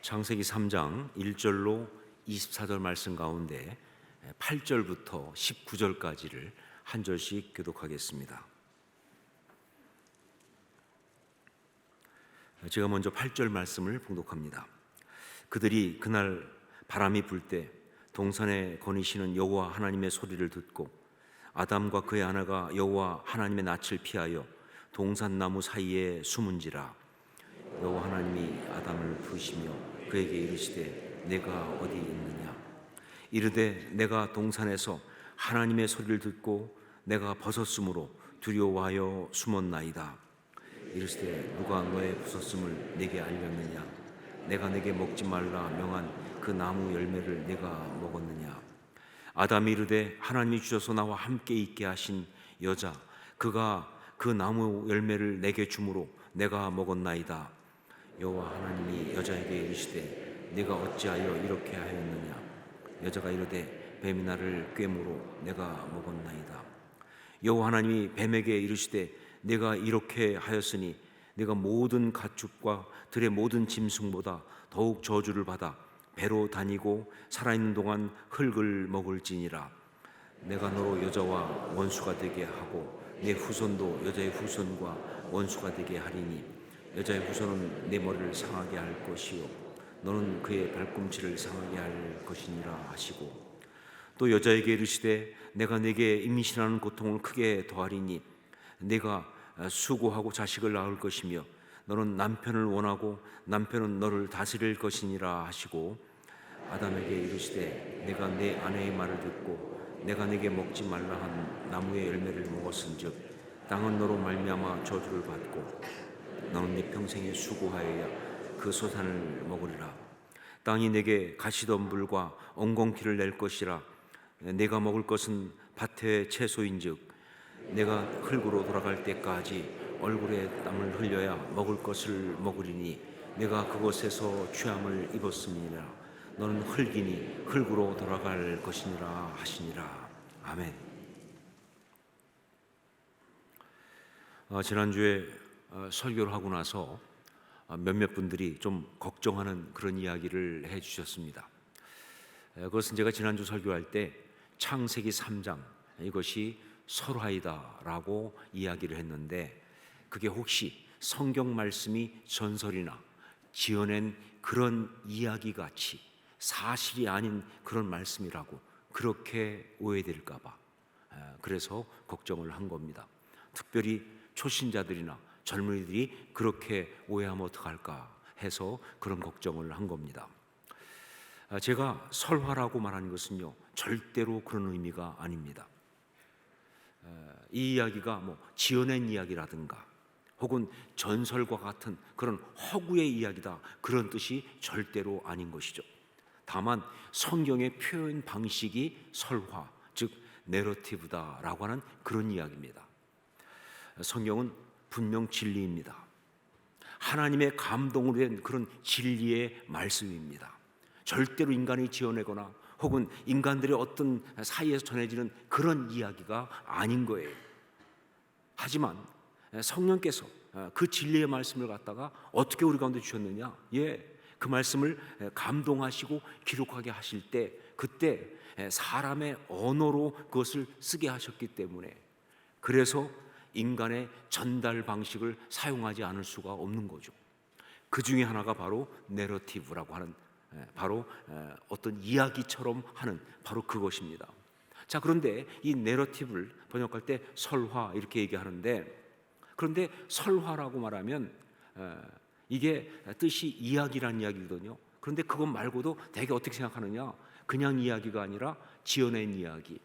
창세기 3장 1절로 24절 말씀 가운데 8절부터 19절까지를 한 절씩 교독하겠습니다. 제가 먼저 8절 말씀을 봉독합니다. 그들이 그날 바람이 불 때 동산에 거니시는 여호와 하나님의 소리를 듣고 아담과 그의 아내가 여호와 하나님의 낯을 피하여 동산나무 사이에 숨은지라. 여호와 하나님이 아담을 부르시며 그에게 이르시되 내가 어디 있느냐. 이르되 내가 동산에서 하나님의 소리를 듣고 내가 벗었으므로 두려워하여 숨었나이다. 이르시되 누가 너의 벗었음을 내게 알렸느냐. 내가 내게 먹지 말라 명한 그 나무 열매를 내가 먹었느냐. 아담이 이르되 하나님이 주셔서 나와 함께 있게 하신 여자 그가 그 나무 열매를 내게 주므로 내가 먹었나이다. 여호와 하나님이 여자에게 이르시되 네가 어찌하여 이렇게 하였느냐. 여자가 이르되 뱀이 나를 꿰므로 내가 먹었나이다. 여호와 하나님이 뱀에게 이르시되 네가 이렇게 하였으니 네가 모든 가축과 들의 모든 짐승보다 더욱 저주를 받아 배로 다니고 살아있는 동안 흙을 먹을지니라. 내가 너로 여자와 원수가 되게 하고 내 후손도 여자의 후손과 원수가 되게 하리니 여자의 후손은 내 머리를 상하게 할 것이요 너는 그의 발꿈치를 상하게 할 것이니라 하시고, 또 여자에게 이르시되 내가 네게 임신하는 고통을 크게 더하리니 네가 수고하고 자식을 낳을 것이며 너는 남편을 원하고 남편은 너를 다스릴 것이니라 하시고, 아담에게 이르시되 내가 내 아내의 말을 듣고 내가 네게 먹지 말라 한 나무의 열매를 먹었은즉 땅은 너로 말미암아 저주를 받고 너는 네 평생에 수고하여야 그 소산을 먹으리라. 땅이 내게 가시덤불과 엉겅퀴를 낼 것이라. 내가 먹을 것은 밭의 채소인즉 내가 흙으로 돌아갈 때까지 얼굴에 땀을 흘려야 먹을 것을 먹으리니 내가 그곳에서 취함을 입었음이니라. 너는 흙이니 흙으로 돌아갈 것이니라 하시니라. 아멘. 지난주에 설교를 하고 나서 몇몇 분들이 좀 걱정하는 그런 이야기를 해주셨습니다. 그것은 제가 지난주 설교할 때 창세기 3장 이것이 설화이다라고 이야기를 했는데, 그게 혹시 성경 말씀이 전설이나 지어낸 그런 이야기같이 사실이 아닌 그런 말씀이라고 그렇게 오해될까 봐 그래서 걱정을 한 겁니다. 특별히 초신자들이나 젊은이들이 그렇게 오해하면 어떡할까 해서 그런 걱정을 한 겁니다. 제가 설화라고 말하는 것은요 절대로 그런 의미가 아닙니다. 이 이야기가 뭐 지어낸 이야기라든가 혹은 전설과 같은 그런 허구의 이야기다 그런 뜻이 절대로 아닌 것이죠. 다만 성경의 표현 방식이 설화, 즉 내러티브다라고 하는 그런 이야기입니다. 성경은 분명 진리입니다. 하나님의 감동으로 된 그런 진리의 말씀입니다. 절대로 인간이 지어내거나 혹은 인간들의 어떤 사이에서 전해지는 그런 이야기가 아닌 거예요. 하지만 성령께서 그 진리의 말씀을 갖다가 어떻게 우리 가운데 주셨느냐? 그 말씀을 감동하시고 기록하게 하실 때 그때 사람의 언어로 그것을 쓰게 하셨기 때문에, 그래서 인간의 전달 방식을 사용하지 않을 수가 없는 거죠. 그 중에 하나가 바로 내러티브라고 하는 바로 어떤 이야기처럼 하는 바로 그것입니다. 자, 그런데 이 내러티브를 번역할 때 설화 이렇게 얘기하는데, 그런데 설화라고 말하면 이게 뜻이 이야기라는 이야기거든요. 그런데 그것 말고도 되게 어떻게 생각하느냐, 그냥 이야기가 아니라 지어낸 이야기,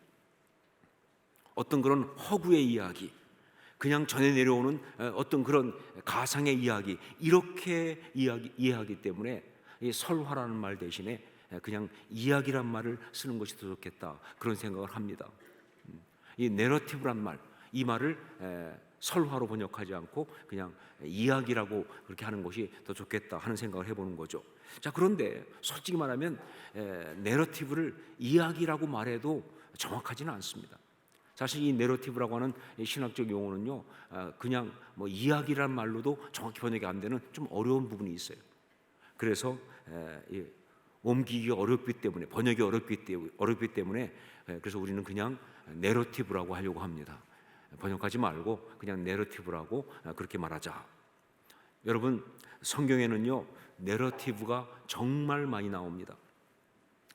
어떤 그런 허구의 이야기, 그냥 전해 내려오는 어떤 그런 가상의 이야기, 이렇게 이해하기 때문에 이 설화라는 말 대신에 그냥 이야기란 말을 쓰는 것이 더 좋겠다 그런 생각을 합니다. 이 내러티브란 말, 이 말을 설화로 번역하지 않고 그냥 이야기라고 그렇게 하는 것이 더 좋겠다 하는 생각을 해보는 거죠. 자, 그런데 솔직히 말하면 내러티브를 이야기라고 말해도 정확하지는 않습니다. 사실 이 내러티브라고 하는 신학적 용어는요 그냥 뭐 이야기란 말로도 정확히 번역이 안 되는 좀 어려운 부분이 있어요. 그래서 옮기기 어렵기 때문에, 번역이 어렵기 때문에 그래서 우리는 그냥 내러티브라고 하려고 합니다. 번역하지 말고 그냥 내러티브라고 그렇게 말하자. 여러분, 성경에는요 내러티브가 정말 많이 나옵니다.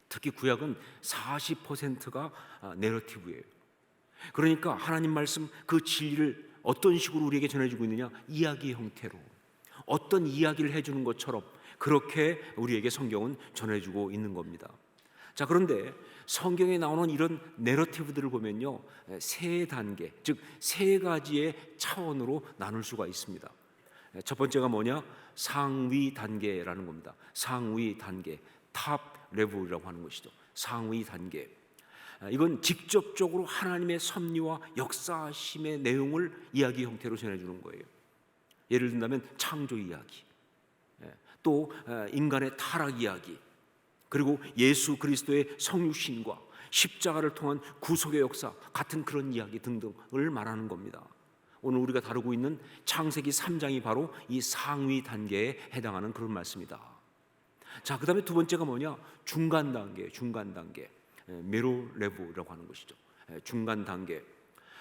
특히 구약은 40%가 내러티브예요. 그러니까 하나님 말씀 그 진리를 어떤 식으로 우리에게 전해주고 있느냐, 이야기 형태로 어떤 이야기를 해주는 것처럼 그렇게 우리에게 성경은 전해주고 있는 겁니다. 자, 그런데 성경에 나오는 이런 내러티브들을 보면요 세 단계, 즉 세 가지의 차원으로 나눌 수가 있습니다. 첫 번째가 뭐냐, 상위 단계라는 겁니다. 상위 단계, 탑 레벨이라고 하는 것이죠. 상위 단계, 이건 직접적으로 하나님의 섭리와 역사하심의 내용을 이야기 형태로 전해주는 거예요. 예를 든다면 창조 이야기, 또 인간의 타락 이야기, 그리고 예수 그리스도의 성육신과 십자가를 통한 구속의 역사 같은 그런 이야기 등등을 말하는 겁니다. 오늘 우리가 다루고 있는 창세기 3장이 바로 이 상위 단계에 해당하는 그런 말씀이다. 자, 그 다음에 두 번째가 뭐냐, 중간 단계, 메로 레벨이라고 하는 것이죠. 중간 단계,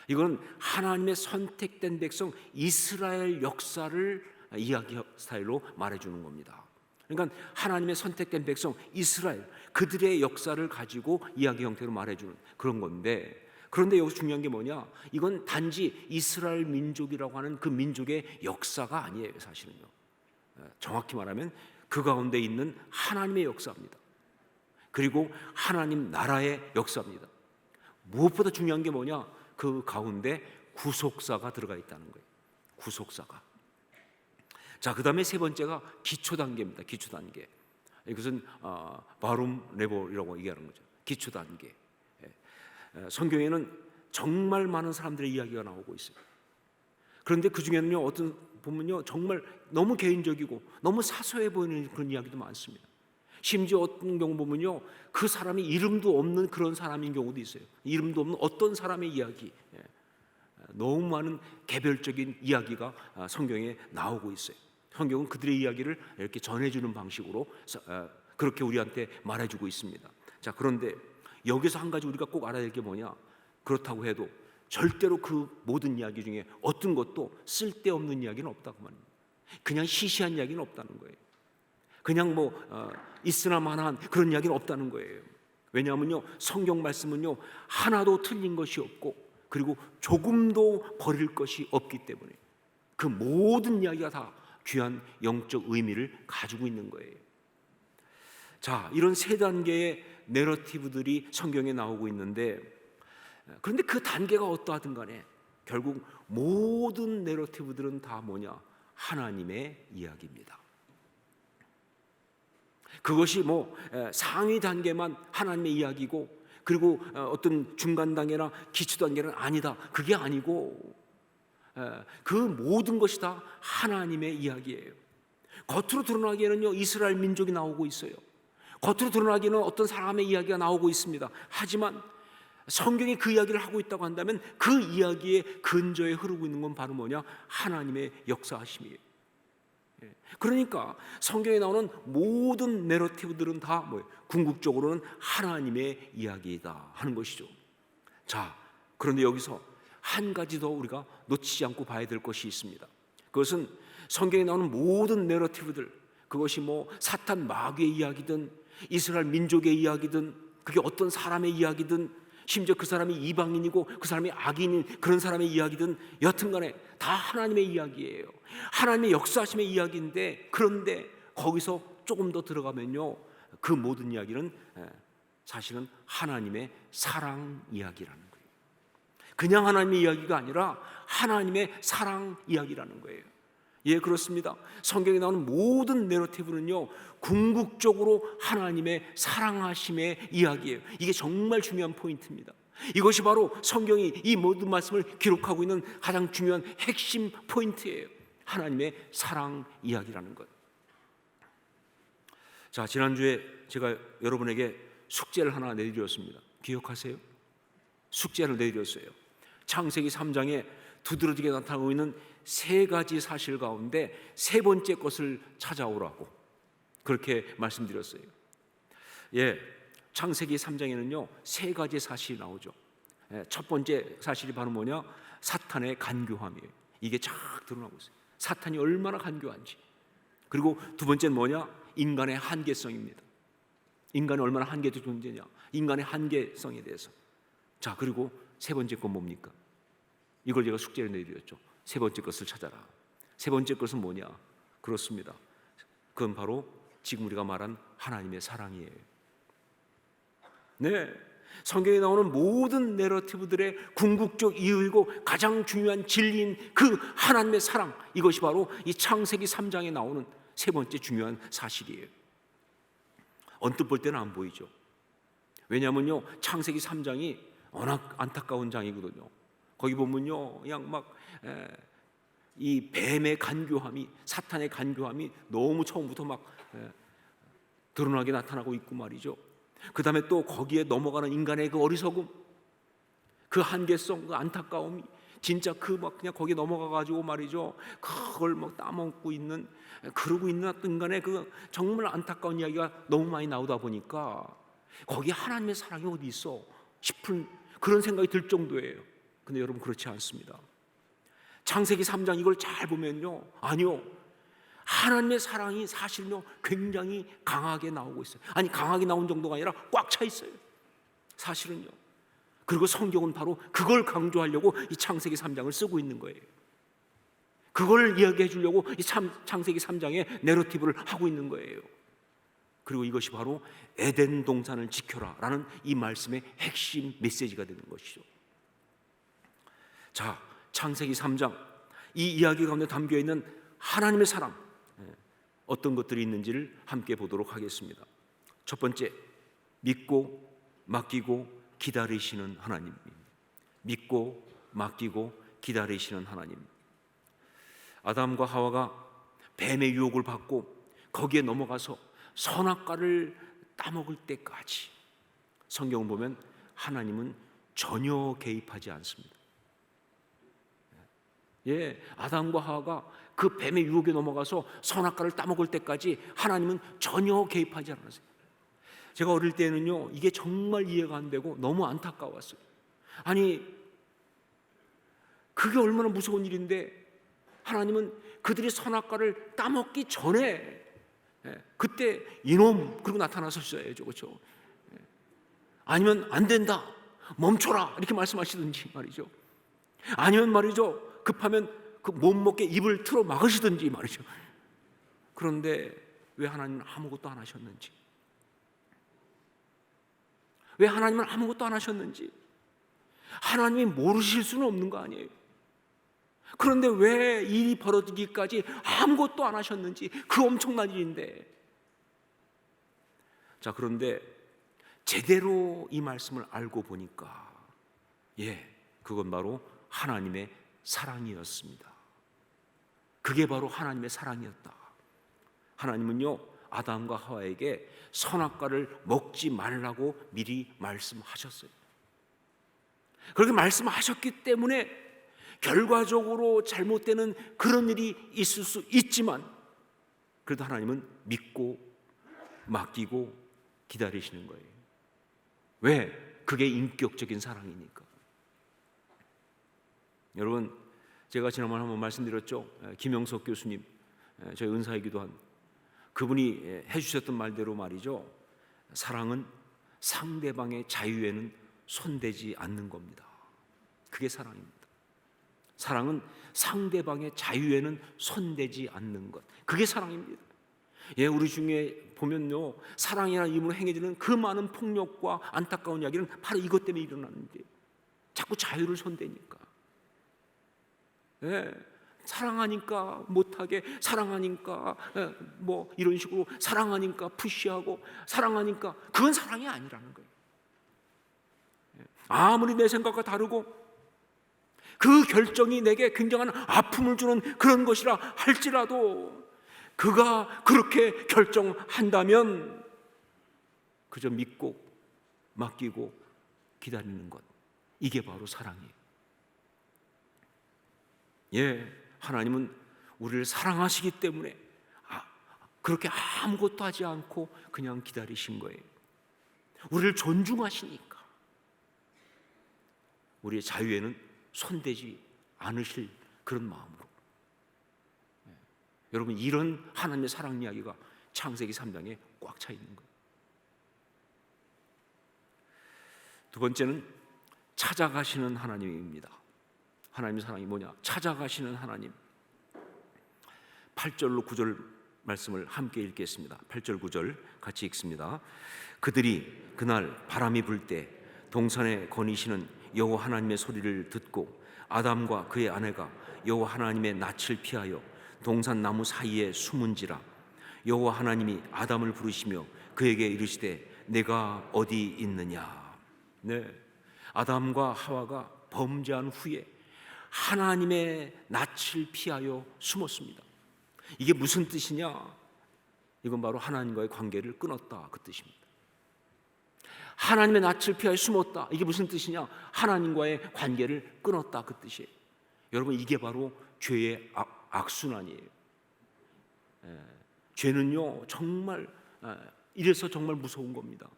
이건 하나님의 선택된 백성 이스라엘 역사를 이야기 스타일로 말해주는 겁니다. 그러니까 하나님의 선택된 백성 이스라엘, 그들의 역사를 가지고 이야기 형태로 말해주는 그런 건데, 그런데 여기서 중요한 게 뭐냐, 이건 단지 이스라엘 민족이라고 하는 그 민족의 역사가 아니에요. 사실은요, 정확히 말하면 그 가운데 있는 하나님의 역사입니다. 그리고 하나님 나라의 역사입니다. 무엇보다 중요한 게 뭐냐, 그 가운데 구속사가 들어가 있다는 거예요. 구속사가. 자, 그 다음에 세 번째가 기초 단계입니다. 기초 단계. 이것은 바룸 레벨이라고 얘기하는 거죠. 기초 단계. 성경에는 정말 많은 사람들의 이야기가 나오고 있어요. 그런데 그 중에는요, 어떤 보면요 정말 너무 개인적이고 너무 사소해 보이는 그런 이야기도 많습니다. 심지어 어떤 경우 보면요 그 사람이 이름도 없는 그런 사람인 경우도 있어요. 이름도 없는 어떤 사람의 이야기, 너무 많은 개별적인 이야기가 성경에 나오고 있어요. 성경은 그들의 이야기를 이렇게 전해주는 방식으로 그렇게 우리한테 말해주고 있습니다. 자, 그런데 여기서 한 가지 우리가 꼭 알아야 될 게 뭐냐, 그렇다고 해도 절대로 그 모든 이야기 중에 어떤 것도 쓸데없는 이야기는 없다고 말입니다. 그냥 시시한 이야기는 없다는 거예요. 그냥 있으나 마나한 그런 이야기는 없다는 거예요. 왜냐하면요 성경 말씀은요 하나도 틀린 것이 없고 그리고 조금도 버릴 것이 없기 때문에 그 모든 이야기가 다 귀한 영적 의미를 가지고 있는 거예요. 자, 이런 세 단계의 내러티브들이 성경에 나오고 있는데, 그런데 그 단계가 어떠하든 간에 결국 모든 내러티브들은 다 뭐냐, 하나님의 이야기입니다. 그것이 상위 단계만 하나님의 이야기고 그리고 어떤 중간 단계나 기초 단계는 아니다, 그게 아니고 그 모든 것이 다 하나님의 이야기예요. 겉으로 드러나기에는요 이스라엘 민족이 나오고 있어요. 겉으로 드러나기에는 어떤 사람의 이야기가 나오고 있습니다. 하지만 성경이 그 이야기를 하고 있다고 한다면 그 이야기의 근저에 흐르고 있는 건 바로 뭐냐, 하나님의 역사하심이에요. 그러니까 성경에 나오는 모든 내러티브들은 다 뭐예요? 궁극적으로는 하나님의 이야기이다 하는 것이죠. 자, 그런데 여기서 한 가지 더 우리가 놓치지 않고 봐야 될 것이 있습니다. 그것은 성경에 나오는 모든 내러티브들, 그것이 사탄 마귀의 이야기든 이스라엘 민족의 이야기든 그게 어떤 사람의 이야기든 심지어 그 사람이 이방인이고 그 사람이 악인인 그런 사람의 이야기든 여튼간에 다 하나님의 이야기예요. 하나님의 역사하심의 이야기인데, 그런데 거기서 조금 더 들어가면요 그 모든 이야기는 사실은 하나님의 사랑 이야기라는 거예요. 그냥 하나님의 이야기가 아니라 하나님의 사랑 이야기라는 거예요. 예, 그렇습니다. 성경에 나오는 모든 내러티브는요 궁극적으로 하나님의 사랑하심의 이야기예요. 이게 정말 중요한 포인트입니다. 이것이 바로 성경이 이 모든 말씀을 기록하고 있는 가장 중요한 핵심 포인트예요. 하나님의 사랑 이야기라는 것. 자, 지난주에 제가 여러분에게 숙제를 하나 내드렸습니다. 기억하세요? 숙제를 내드렸어요. 창세기 3장에 두드러지게 나타나고 있는 세 가지 사실 가운데 세 번째 것을 찾아오라고. 그렇게 말씀드렸어요. 예, 창세기 3장에는요 세 가지 사실이 나오죠. 첫 번째 사실이 바로 뭐냐? 사탄의 간교함이에요. 이게 쫙 드러나고 있어요. 사탄이 얼마나 간교한지. 그리고 두 번째는 뭐냐? 인간의 한계성입니다. 인간이 얼마나 한계적 존재냐? 인간의 한계성에 대해서. 자, 그리고 세 번째 건 뭡니까? 이걸 제가 숙제를 내드렸죠. 세 번째 것을 찾아라. 세 번째 것은 뭐냐? 그렇습니다. 그건 바로 지금 우리가 말한 하나님의 사랑이에요. 네, 성경에 나오는 모든 내러티브들의 궁극적 이유이고 가장 중요한 진리인 그 하나님의 사랑, 이것이 바로 이 창세기 3장에 나오는 세 번째 중요한 사실이에요. 언뜻 볼 때는 안 보이죠. 왜냐하면요 창세기 3장이 워낙 안타까운 장이거든요. 거기 보면요 그냥 막 이 뱀의 간교함이, 사탄의 간교함이 너무 처음부터 막 드러나게 나타나고 있고 말이죠. 그 다음에 또 거기에 넘어가는 인간의 그 어리석음, 그 한계성, 그 안타까움이 진짜 그 막 그냥 거기에 넘어가가지고 말이죠, 그걸 막 따먹고 있는, 그러고 있는 인간의 그 정말 안타까운 이야기가 너무 많이 나오다 보니까 거기에 하나님의 사랑이 어디 있어 싶은 그런 생각이 들 정도예요. 근데 여러분 그렇지 않습니다. 창세기 3장 이걸 잘 보면요, 아니요, 하나님의 사랑이 사실요 굉장히 강하게 나오고 있어요. 아니 강하게 나온 정도가 아니라 꽉 차 있어요 사실은요. 그리고 성경은 바로 그걸 강조하려고 이 창세기 3장을 쓰고 있는 거예요. 그걸 이야기해 주려고 이 창세기 3장에 내러티브를 하고 있는 거예요. 그리고 이것이 바로 에덴 동산을 지켜라 라는 이 말씀의 핵심 메시지가 되는 것이죠. 자, 창세기 3장 이 이야기 가운데 담겨있는 하나님의 사랑, 어떤 것들이 있는지를 함께 보도록 하겠습니다. 첫 번째, 믿고 맡기고 기다리시는 하나님. 믿고 맡기고 기다리시는 하나님. 아담과 하와가 뱀의 유혹을 받고 거기에 넘어가서 선악과를 따먹을 때까지 성경을 보면 하나님은 전혀 개입하지 않습니다. 예, 아담과 하와가 그 뱀의 유혹에 넘어가서 선악과를 따먹을 때까지 하나님은 전혀 개입하지 않았어요. 제가 어릴 때는요 이게 정말 이해가 안 되고 너무 안타까웠어요. 아니 그게 얼마나 무서운 일인데 하나님은 그들이 선악과를 따먹기 전에 그때 이놈 그러고 나타나셨어야죠, 그렇죠? 아니면 안 된다, 멈춰라 이렇게 말씀하시든지 말이죠. 아니면 말이죠 급하면 그 못 먹게 입을 틀어 막으시든지 말이죠. 그런데 왜 하나님은 아무것도 안 하셨는지, 왜 하나님은 아무것도 안 하셨는지, 하나님이 모르실 수는 없는 거 아니에요. 그런데 왜 일이 벌어지기까지 아무것도 안 하셨는지, 그 엄청난 일인데. 자, 그런데 제대로 이 말씀을 알고 보니까 그건 바로 하나님의 사랑이었습니다. 그게 바로 하나님의 사랑이었다. 하나님은요 아담과 하와에게 선악과를 먹지 말라고 미리 말씀하셨어요. 그렇게 말씀하셨기 때문에 결과적으로 잘못되는 그런 일이 있을 수 있지만 그래도 하나님은 믿고 맡기고 기다리시는 거예요. 왜? 그게 인격적인 사랑이니까. 여러분, 제가 지난번에 한번 말씀드렸죠. 김영석 교수님, 저희 은사이기도 한 그분이 해주셨던 말대로 말이죠, 사랑은 상대방의 자유에는 손대지 않는 겁니다. 그게 사랑입니다. 사랑은 상대방의 자유에는 손대지 않는 것, 그게 사랑입니다. 우리 중에 보면요 사랑이라는 이름으로 행해지는 그 많은 폭력과 안타까운 이야기는 바로 이것 때문에 일어나는데, 자꾸 자유를 손대니까. 사랑하니까 못하게, 사랑하니까 뭐 이런 식으로, 사랑하니까 푸시하고, 사랑하니까, 그건 사랑이 아니라는 거예요. 아무리 내 생각과 다르고 그 결정이 내게 굉장한 아픔을 주는 그런 것이라 할지라도 그가 그렇게 결정한다면 그저 믿고 맡기고 기다리는 것, 이게 바로 사랑이에요. 하나님은 우리를 사랑하시기 때문에 그렇게 아무것도 하지 않고 그냥 기다리신 거예요. 우리를 존중하시니까 우리의 자유에는 손대지 않으실 그런 마음으로. 여러분, 이런 하나님의 사랑 이야기가 창세기 3장에 꽉 차 있는 거예요. 두 번째는 찾아가시는 하나님입니다. 하나님의 사랑이 뭐냐? 찾아가시는 하나님. 8절로 9절 말씀을 함께 읽겠습니다. 8절 9절 같이 읽습니다. 그들이 그날 바람이 불 때 동산에 거니시는 여호와 하나님의 소리를 듣고 아담과 그의 아내가 여호와 하나님의 낯을 피하여 동산 나무 사이에 숨은지라. 여호와 하나님이 아담을 부르시며 그에게 이르시되 내가 어디 있느냐. 네, 아담과 하와가 범죄한 후에 하나님의 낯을 피하여 숨었습니다. 이게 무슨 뜻이냐? 이건 바로 하나님과의 관계를 끊었다, 그 뜻입니다. 하나님의 낯을 피하여 숨었다. 이게 무슨 뜻이냐? 하나님과의 관계를 끊었다, 그 뜻이에요. 여러분, 이게 바로 죄의 악순환이에요. 죄는요, 정말 이래서 정말 무서운 겁니다.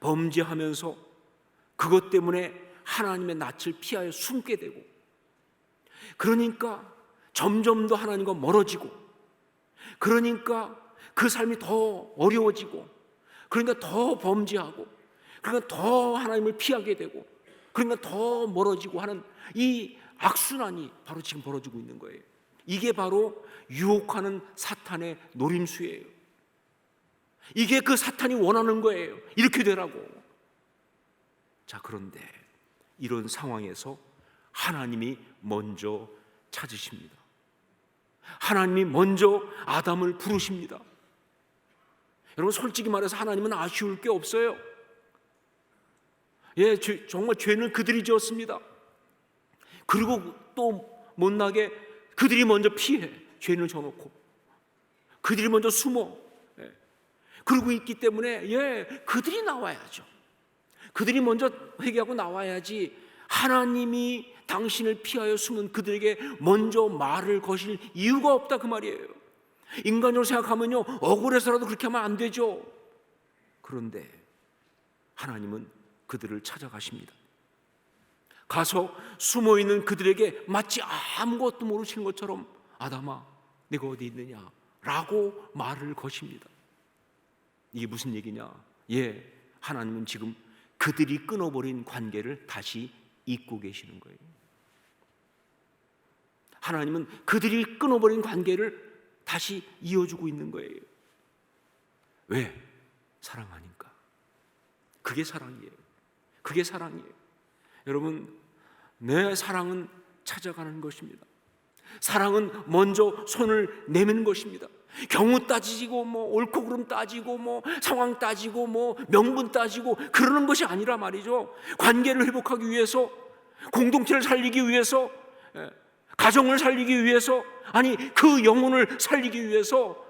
범죄하면서 그것 때문에 하나님의 낯을 피하여 숨게 되고, 그러니까 점점 더 하나님과 멀어지고, 그러니까 그 삶이 더 어려워지고, 그러니까 더 범죄하고, 그러니까 더 하나님을 피하게 되고, 그러니까 더 멀어지고 하는 이 악순환이 바로 지금 벌어지고 있는 거예요. 이게 바로 유혹하는 사탄의 노림수예요. 이게 그 사탄이 원하는 거예요. 이렇게 되라고. 자, 그런데 이런 상황에서 하나님이 먼저 찾으십니다. 하나님이 먼저 아담을 부르십니다. 여러분, 솔직히 말해서 하나님은 아쉬울 게 없어요. 예, 정말 죄는 그들이 지었습니다. 그리고 또 못나게 그들이 먼저 피해, 죄를 져놓고 그들이 먼저 숨어. 예. 그러고 있기 때문에 그들이 나와야죠. 그들이 먼저 회개하고 나와야지 하나님이 당신을 피하여 숨은 그들에게 먼저 말을 거실 이유가 없다, 그 말이에요. 인간으로 생각하면요, 억울해서라도 그렇게 하면 안 되죠. 그런데 하나님은 그들을 찾아가십니다. 가서 숨어있는 그들에게 마치 아무것도 모르시는 것처럼 아담아, 내가 어디 있느냐 라고 말을 거십니다. 이게 무슨 얘기냐? 하나님은 지금 그들이 끊어버린 관계를 다시 잇고 계시는 거예요. 하나님은 그들이 끊어버린 관계를 다시 이어주고 있는 거예요. 왜? 사랑하니까. 그게 사랑이에요. 그게 사랑이에요. 여러분, 내 사랑은 찾아가는 것입니다. 사랑은 먼저 손을 내미는 것입니다. 경우 따지고 옳고 그름 따지고 상황 따지고 명분 따지고 그러는 것이 아니라 말이죠. 관계를 회복하기 위해서, 공동체를 살리기 위해서, 가정을 살리기 위해서, 아니 그 영혼을 살리기 위해서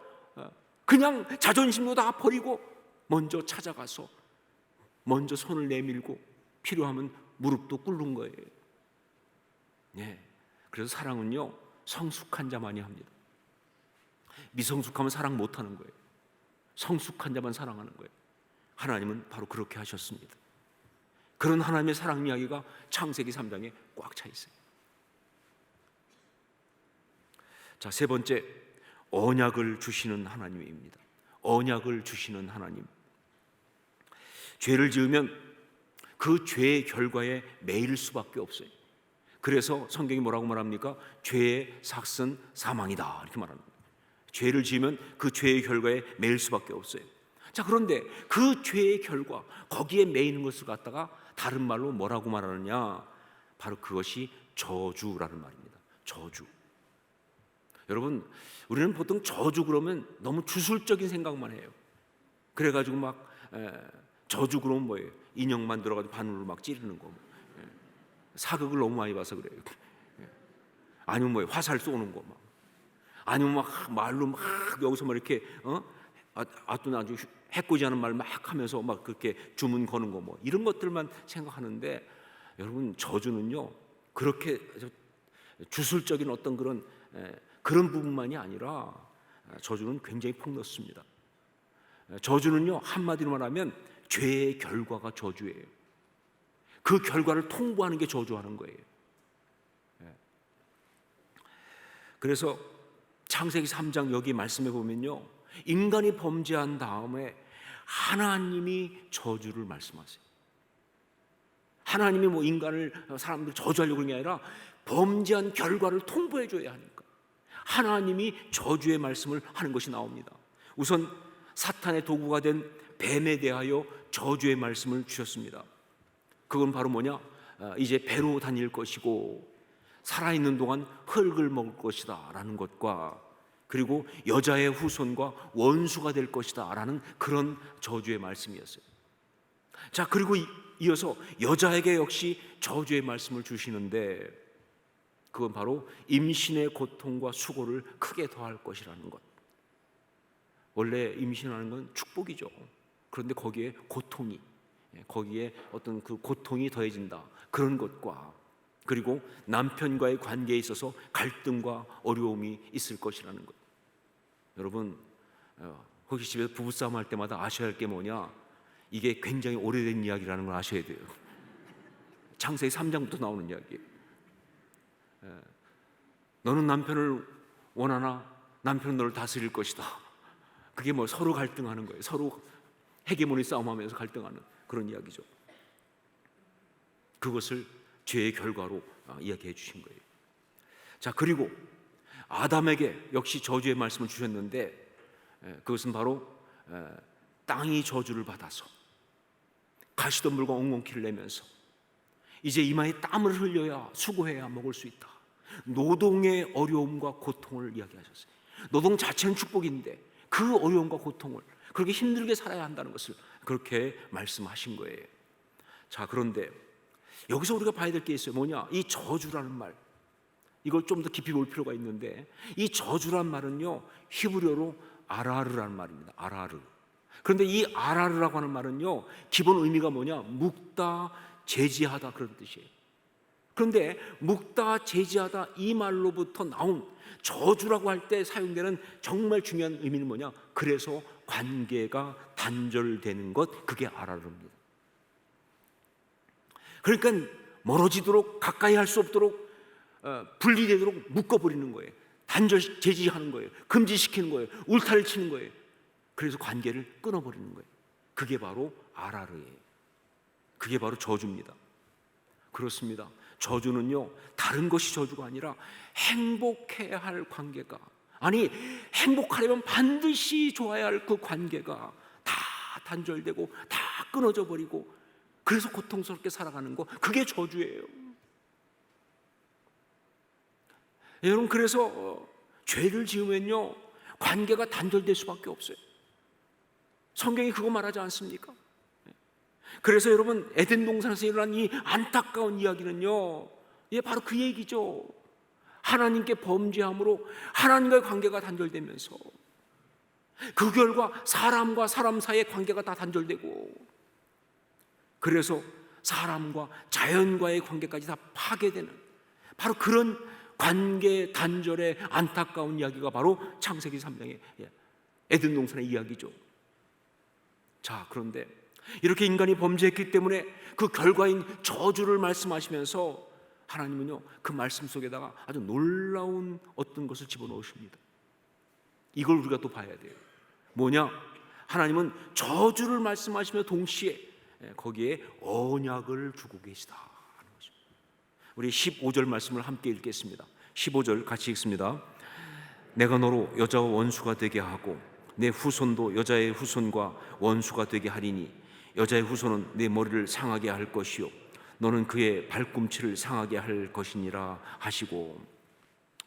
그냥 자존심도 다 버리고 먼저 찾아가서 먼저 손을 내밀고 필요하면 무릎도 꿇는 거예요. 그래서 사랑은요, 성숙한 자만이 합니다. 미성숙하면 사랑 못하는 거예요. 성숙한 자만 사랑하는 거예요. 하나님은 바로 그렇게 하셨습니다. 그런 하나님의 사랑 이야기가 창세기 3장에 꽉 차 있어요. 자, 세 번째, 언약을 주시는 하나님입니다. 언약을 주시는 하나님. 죄를 지으면 그 죄의 결과에 매일 수밖에 없어요. 그래서 성경이 뭐라고 말합니까? 죄의 삭은 사망이다, 이렇게 말합니다. 죄를 지으면 그 죄의 결과에 매일 수밖에 없어요. 자, 그런데 그 죄의 결과, 거기에 매이는 것을 갖다가 다른 말로 뭐라고 말하느냐? 바로 그것이 저주라는 말입니다. 저주. 여러분, 우리는 보통 저주 그러면 너무 주술적인 생각만 해요. 그래가지고 막 저주 그러면 뭐예요? 인형 만들어가지고 바늘로 막 찌르는 거. 사극을 너무 많이 봐서 그래요. 아니면 뭐예요? 화살 쏘는 거 막. 아니면 막 말로 막 여기서 막 이렇게 아또 아주 해코지하는 말 막 하면서 막 그렇게 주문 거는 거 뭐 이런 것들만 생각하는데, 여러분, 저주는요 그렇게 주술적인 어떤 그런 부분만이 아니라 저주는 굉장히 폭넓습니다. 저주는요, 한마디로 말하면 죄의 결과가 저주예요. 그 결과를 통보하는 게 저주하는 거예요. 그래서 창세기 3장 여기 말씀해 보면요, 인간이 범죄한 다음에 하나님이 저주를 말씀하세요. 하나님이 뭐 인간을, 사람들 저주하려고 그런 게 아니라 범죄한 결과를 통보해 줘야 하니까 하나님이 저주의 말씀을 하는 것이 나옵니다. 우선 사탄의 도구가 된 뱀에 대하여 저주의 말씀을 주셨습니다. 그건 바로 뭐냐? 이제 배로 다닐 것이고 살아있는 동안 흙을 먹을 것이다 라는 것과, 그리고 여자의 후손과 원수가 될 것이다 라는 그런 저주의 말씀이었어요. 자, 그리고 이어서 여자에게 역시 저주의 말씀을 주시는데, 그건 바로 임신의 고통과 수고를 크게 더할 것이라는 것. 원래 임신하는 건 축복이죠. 그런데 거기에 고통이, 거기에 어떤 그 고통이 더해진다, 그런 것과, 그리고 남편과의 관계에 있어서 갈등과 어려움이 있을 것이라는 것. 여러분, 혹시 집에서 부부싸움 할 때마다 아셔야 할 게 뭐냐? 이게 굉장히 오래된 이야기라는 걸 아셔야 돼요. 창세기 3장부터 나오는 이야기예요. 너는 남편을 원하나 남편은 너를 다스릴 것이다. 그게 뭐 서로 갈등하는 거예요. 서로 헤게모니 싸움하면서 갈등하는 그런 이야기죠. 그것을 죄의 결과로 이야기해 주신 거예요. 자, 그리고 아담에게 역시 저주의 말씀을 주셨는데, 그것은 바로 땅이 저주를 받아서 가시덤불과 엉겅퀴를 내면서 이제 이마에 땀을 흘려야, 수고해야 먹을 수 있다. 노동의 어려움과 고통을 이야기하셨어요. 노동 자체는 축복인데 그 어려움과 고통을, 그렇게 힘들게 살아야 한다는 것을 그렇게 말씀하신 거예요. 자, 그런데 여기서 우리가 봐야 될 게 있어요. 뭐냐? 이 저주라는 말, 이걸 좀 더 깊이 볼 필요가 있는데, 이 저주란 말은요, 히브리어로 아라르라는 말입니다. 아라르. 그런데 이 아라르라고 하는 말은요, 기본 의미가 뭐냐? 묵다, 제지하다, 그런 뜻이에요. 그런데 묵다, 제지하다, 이 말로부터 나온 저주라고 할 때 사용되는 정말 중요한 의미는 뭐냐? 그래서 관계가 단절되는 것, 그게 아라르입니다. 그러니까 멀어지도록, 가까이 할 수 없도록, 분리되도록 묶어버리는 거예요. 단절, 제지하는 거예요. 금지시키는 거예요. 울타리를 치는 거예요. 그래서 관계를 끊어버리는 거예요. 그게 바로 아라르예요. 그게 바로 저주입니다. 그렇습니다. 저주는요, 다른 것이 저주가 아니라 행복해야 할 관계가, 아니 행복하려면 반드시 좋아야 할 그 관계가 다 단절되고 다 끊어져 버리고, 그래서 고통스럽게 살아가는 거, 그게 저주예요. 여러분, 그래서 죄를 지으면요, 관계가 단절될 수밖에 없어요. 성경이 그거 말하지 않습니까? 그래서 여러분, 에덴 동산에서 일어난 이 안타까운 이야기는요, 바로 그 얘기죠. 하나님께 범죄함으로 하나님과의 관계가 단절되면서 그 결과 사람과 사람 사이의 관계가 다 단절되고, 그래서 사람과 자연과의 관계까지 다 파괴되는 바로 그런 관계 단절의 안타까운 이야기가 바로 창세기 3장의 에덴 동산의 이야기죠. 자, 그런데 이렇게 인간이 범죄했기 때문에 그 결과인 저주를 말씀하시면서 하나님은요, 그 말씀 속에다가 아주 놀라운 어떤 것을 집어넣으십니다. 이걸 우리가 또 봐야 돼요. 뭐냐? 하나님은 저주를 말씀하시며 동시에 거기에 언약을 주고 계시다 하는 것입니다. 우리 15절 말씀을 함께 읽겠습니다. 15절 같이 읽습니다. 내가 너로 여자와 원수가 되게 하고 내 후손도 여자의 후손과 원수가 되게 하리니 여자의 후손은 내 머리를 상하게 할 것이요 너는 그의 발꿈치를 상하게 할 것이니라 하시고,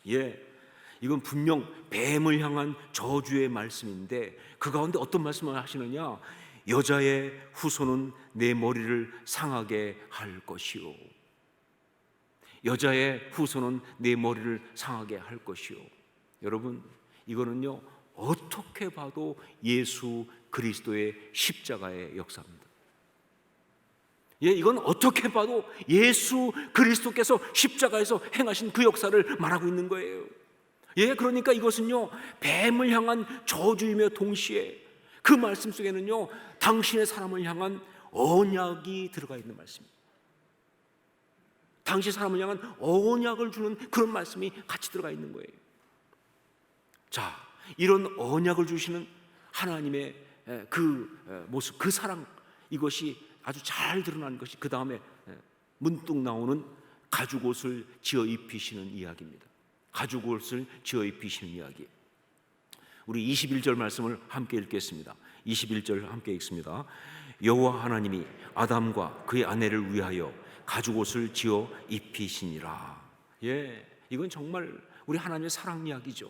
이건 분명 뱀을 향한 저주의 말씀인데 그 가운데 어떤 말씀을 하시느냐? 여자의 후손은 내 머리를 상하게 할 것이요, 여자의 후손은 내 머리를 상하게 할 것이요. 여러분, 이거는요, 어떻게 봐도 예수 그리스도의 십자가의 역사입니다. 이건 어떻게 봐도 예수 그리스도께서 십자가에서 행하신 그 역사를 말하고 있는 거예요. 예, 그러니까 이것은요 뱀을 향한 저주이며 동시에 그 말씀 속에는요 당신의 사람을 향한 언약이 들어가 있는 말씀입니다. 당시 사람을 향한 언약을 주는 그런 말씀이 같이 들어가 있는 거예요. 자, 이런 언약을 주시는 하나님의 그 모습, 그 사랑, 이것이 아주 잘 드러나는 것이 그 다음에 문득 나오는 가죽옷을 지어 입히시는 이야기입니다. 가죽옷을 지어 입히시는 이야기. 우리 21절 말씀을 함께 읽겠습니다. 21절 함께 읽습니다. 여호와 하나님이 아담과 그의 아내를 위하여 가죽옷을 지어 입히시니라. 예, 이건 정말 우리 하나님의 사랑 이야기죠.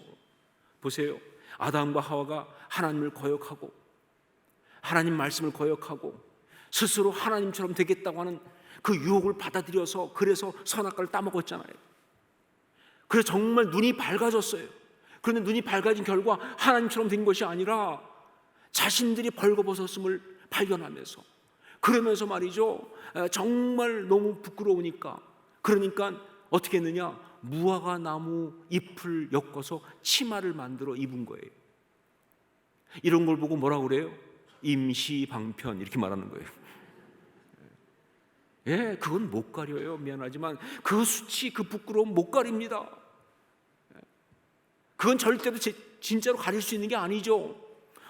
보세요. 아담과 하와가 하나님을 거역하고 하나님 말씀을 거역하고 스스로 하나님처럼 되겠다고 하는 그 유혹을 받아들여서 그래서 선악과를 따먹었잖아요. 그래서 정말 눈이 밝아졌어요. 그런데 눈이 밝아진 결과 하나님처럼 된 것이 아니라 자신들이 벌거벗었음을 발견하면서 그러면서 말이죠, 정말 너무 부끄러우니까 그러니까 어떻게 했느냐, 무화과 나무 잎을 엮어서 치마를 만들어 입은 거예요. 이런 걸 보고 뭐라고 그래요? 임시방편 이렇게 말하는 거예요. 예, 그건 못 가려요. 미안하지만 그 수치, 그 부끄러움 못 가립니다. 그건 절대로 진짜로 가릴 수 있는 게 아니죠.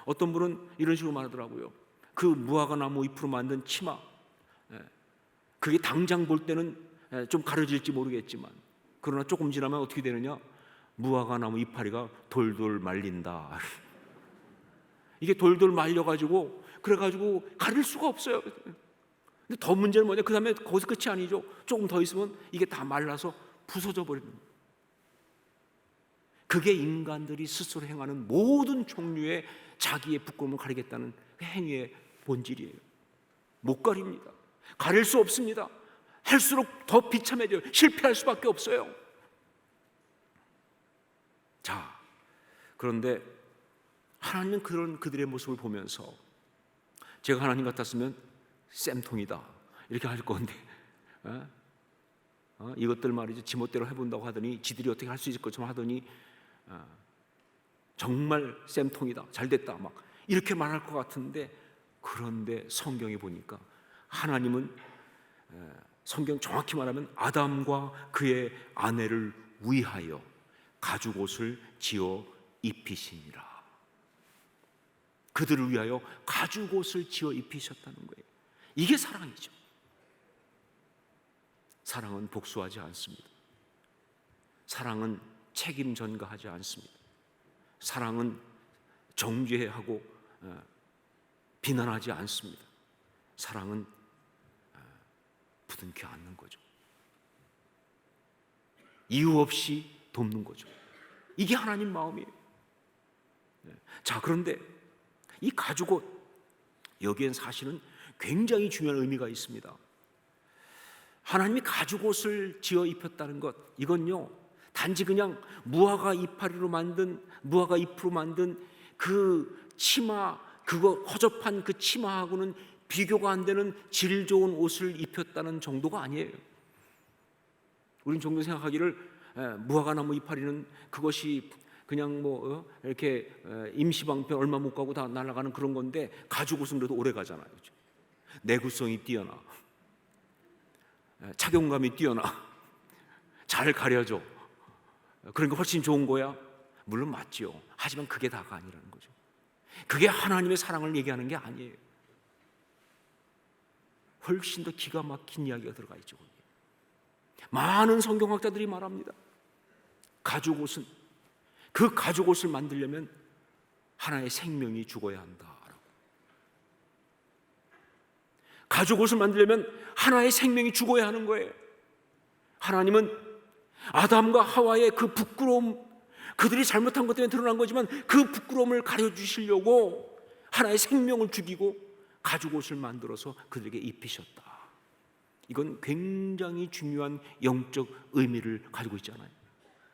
어떤 분은 이런 식으로 말하더라고요. 그 무화과 나무 잎으로 만든 치마, 그게 당장 볼 때는 좀 가려질지 모르겠지만 그러나 조금 지나면 어떻게 되느냐, 무화과 나무 이파리가 돌돌 말린다. 이게 돌돌 말려가지고 그래가지고 가릴 수가 없어요. 근데 더 문제는 뭐냐, 그 다음에 거기서 끝이 아니죠. 조금 더 있으면 이게 다 말라서 부서져 버립니다. 그게 인간들이 스스로 행하는 모든 종류의 자기의 부끄러움을 가리겠다는 행위의 본질이에요. 못 가립니다. 가릴 수 없습니다. 할수록 더 비참해져요. 실패할 수밖에 없어요. 자, 그런데 하나님은 그런 그들의 모습을 보면서 제가 하나님 같았으면 쌤통이다 이렇게 할 건데 이것들 말이죠, 지멋대로 해본다고 하더니 지들이 어떻게 할 수 있을 것처럼 하더니 정말 쌤통이다, 잘됐다 막 이렇게 말할 것 같은데, 그런데 성경에 보니까 하나님은 성경 정확히 말하면 아담과 그의 아내를 위하여 가죽옷을 지어 입히시니라. 그들을 위하여 가죽옷을 지어 입히셨다는 거예요. 이게 사랑이죠. 사랑은 복수하지 않습니다. 사랑은 책임 전가하지 않습니다. 사랑은 정죄하고 비난하지 않습니다. 사랑은 부둥켜 안는 거죠. 이유 없이 돕는 거죠. 이게 하나님 마음이에요. 자, 그런데 이 가죽옷, 여기엔 사실은 굉장히 중요한 의미가 있습니다. 하나님이 가죽옷을 지어 입혔다는 것, 이건요 단지 그냥 무화과 잎으로 만든 그 치마, 그거 허접한 그 치마하고는 비교가 안 되는 질 좋은 옷을 입혔다는 정도가 아니에요. 우린 종종 생각하기를 무화과 나무 이파리는 그것이 그냥 뭐 이렇게 임시방편 얼마 못 가고 다 날아가는 그런 건데, 가죽옷은 그래도 오래 가잖아요. 그렇죠? 내구성이 뛰어나, 착용감이 뛰어나, 잘 가려져. 그러니까 훨씬 좋은 거야? 물론 맞지요. 하지만 그게 다가 아니라는 거죠. 그게 하나님의 사랑을 얘기하는 게 아니에요. 훨씬 더 기가 막힌 이야기가 들어가 있죠. 많은 성경학자들이 말합니다. 가죽옷은, 그 가죽옷을 만들려면 하나의 생명이 죽어야 한다라고. 가죽옷을 만들려면 하나의 생명이 죽어야 하는 거예요. 하나님은 아담과 하와의 그 부끄러움, 그들이 잘못한 것 때문에 드러난 거지만 그 부끄러움을 가려주시려고 하나의 생명을 죽이고 가죽옷을 만들어서 그들에게 입히셨다. 이건 굉장히 중요한 영적 의미를 가지고 있잖아요.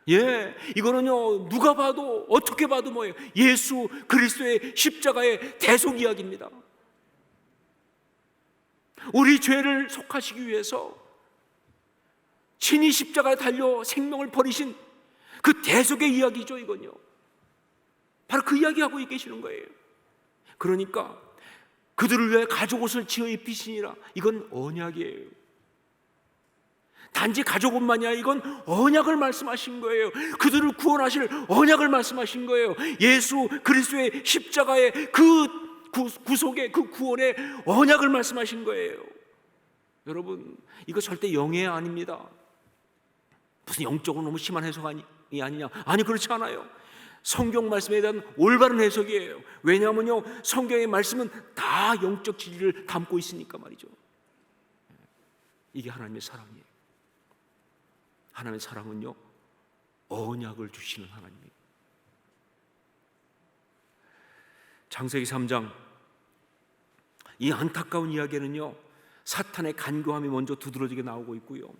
예, 이거는요 누가 봐도 어떻게 봐도 뭐예요? 예수 그리스도의 십자가의 대속 이야기입니다. 우리 죄를 속하시기 위해서 친히 십자가에 달려 생명을 버리신 그 대속의 이야기죠. 이건요, 바로 그 이야기하고 계시는 거예요. 그러니까 그들을 위해 가죽 옷을 지어 입히시니라, 이건 언약이에요. 단지 가죽 옷만이 아니라 이건 언약을 말씀하신 거예요. 그들을 구원하실 언약을 말씀하신 거예요. 예수 그리스도의 십자가의 그 구속의 그 구원의 언약을 말씀하신 거예요. 여러분, 이거 절대 영예 아닙니다. 무슨 영적으로 너무 심한 해석이 아니냐? 아니, 그렇지 않아요. 성경 말씀에 대한 올바른 해석이에요. 왜냐하면요, 성경의 말씀은 다 영적 진리를 담고 있으니까 말이죠. 이게 하나님의 사랑이에요. 하나님의 사랑은요, 언약을 주시는 하나님이에요. 창세기 3장, 이 안타까운 이야기는요, 사탄의 간교함이 먼저 두드러지게 나오고 있고요,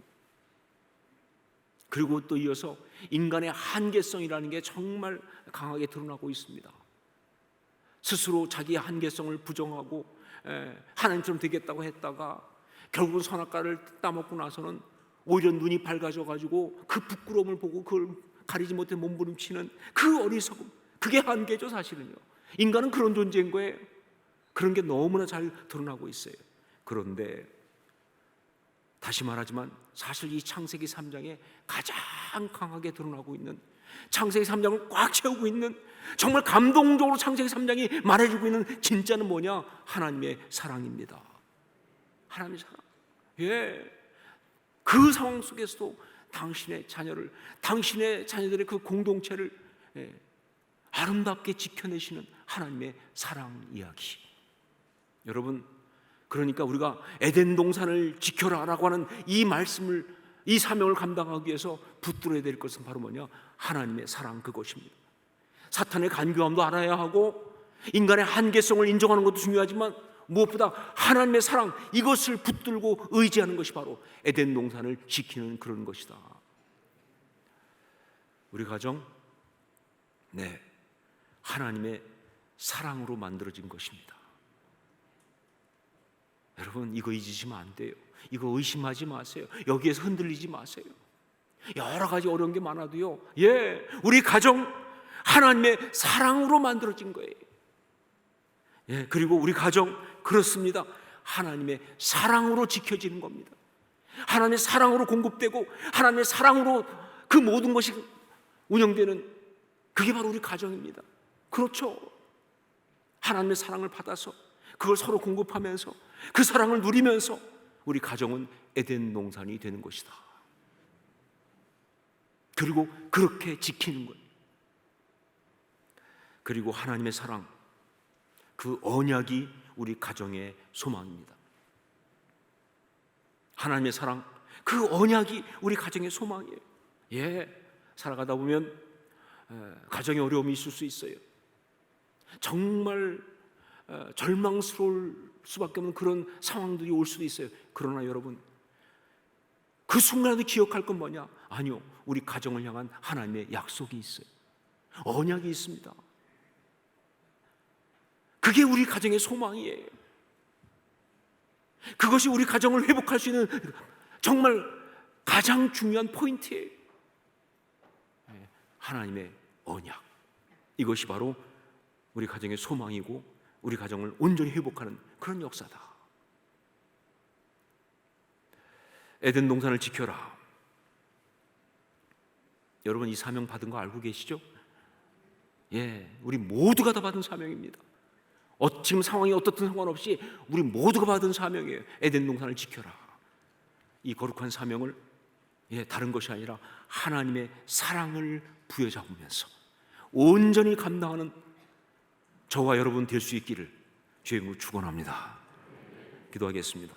그리고 또 이어서 인간의 한계성이라는 게 정말 강하게 드러나고 있습니다. 스스로 자기의 한계성을 부정하고 하나님처럼 되겠다고 했다가 결국은 선악과를 따먹고 나서는 오히려 눈이 밝아져 가지고 그 부끄러움을 보고 그걸 가리지 못해 몸부림치는 그 어리석음, 그게 한계죠. 사실은요, 인간은 그런 존재인 거예요. 그런 게 너무나 잘 드러나고 있어요. 그런데 다시 말하지만 사실 이 창세기 3장에 가장 강하게 드러나고 있는, 창세기 3장을 꽉 채우고 있는, 정말 감동적으로 창세기 3장이 말해주고 있는 진짜는 뭐냐? 하나님의 사랑입니다. 하나님의 사랑. 예, 그 상황 속에서도 당신의 자녀를, 당신의 자녀들의 그 공동체를 아름답게 지켜내시는 하나님의 사랑 이야기. 여러분, 그러니까 우리가 에덴 동산을 지켜라라고 하는 이 말씀을, 이 사명을 감당하기 위해서 붙들어야 될 것은 바로 뭐냐? 하나님의 사랑, 그것입니다. 사탄의 간교함도 알아야 하고 인간의 한계성을 인정하는 것도 중요하지만 무엇보다 하나님의 사랑, 이것을 붙들고 의지하는 것이 바로 에덴 동산을 지키는 그런 것이다. 우리 가정, 네, 하나님의 사랑으로 만들어진 것입니다. 여러분, 이거 잊으시면 안 돼요. 이거 의심하지 마세요. 여기에서 흔들리지 마세요. 여러 가지 어려운 게 많아도요, 예, 우리 가정 하나님의 사랑으로 만들어진 거예요. 예, 그리고 우리 가정, 그렇습니다, 하나님의 사랑으로 지켜지는 겁니다. 하나님의 사랑으로 공급되고 하나님의 사랑으로 그 모든 것이 운영되는, 그게 바로 우리 가정입니다. 그렇죠. 하나님의 사랑을 받아서 그걸 서로 공급하면서 그 사랑을 누리면서 우리 가정은 에덴 동산이 되는 것이다. 그리고 그렇게 지키는 거예요. 그리고 하나님의 사랑, 그 언약이 우리 가정의 소망입니다. 하나님의 사랑, 그 언약이 우리 가정의 소망이에요. 예, 살아가다 보면 가정에 어려움이 있을 수 있어요. 정말 절망스러울 수밖에 없는 그런 상황들이 올 수도 있어요. 그러나 여러분, 그 순간에도 기억할 건 뭐냐? 아니요, 우리 가정을 향한 하나님의 약속이 있어요. 언약이 있습니다. 그게 우리 가정의 소망이에요. 그것이 우리 가정을 회복할 수 있는 정말 가장 중요한 포인트예요. 하나님의 언약, 이것이 바로 우리 가정의 소망이고 우리 가정을 온전히 회복하는 그런 역사다. 에덴 동산을 지켜라. 여러분, 이 사명 받은 거 알고 계시죠? 예, 우리 모두가 다 받은 사명입니다. 지금 상황이 어떻든 상관없이 우리 모두가 받은 사명이에요. 에덴 동산을 지켜라. 이 거룩한 사명을, 예, 다른 것이 아니라 하나님의 사랑을 부여잡으면서 온전히 감당하는 저와 여러분 될 수 있기를 주의 이름으로 축원합니다. 기도하겠습니다.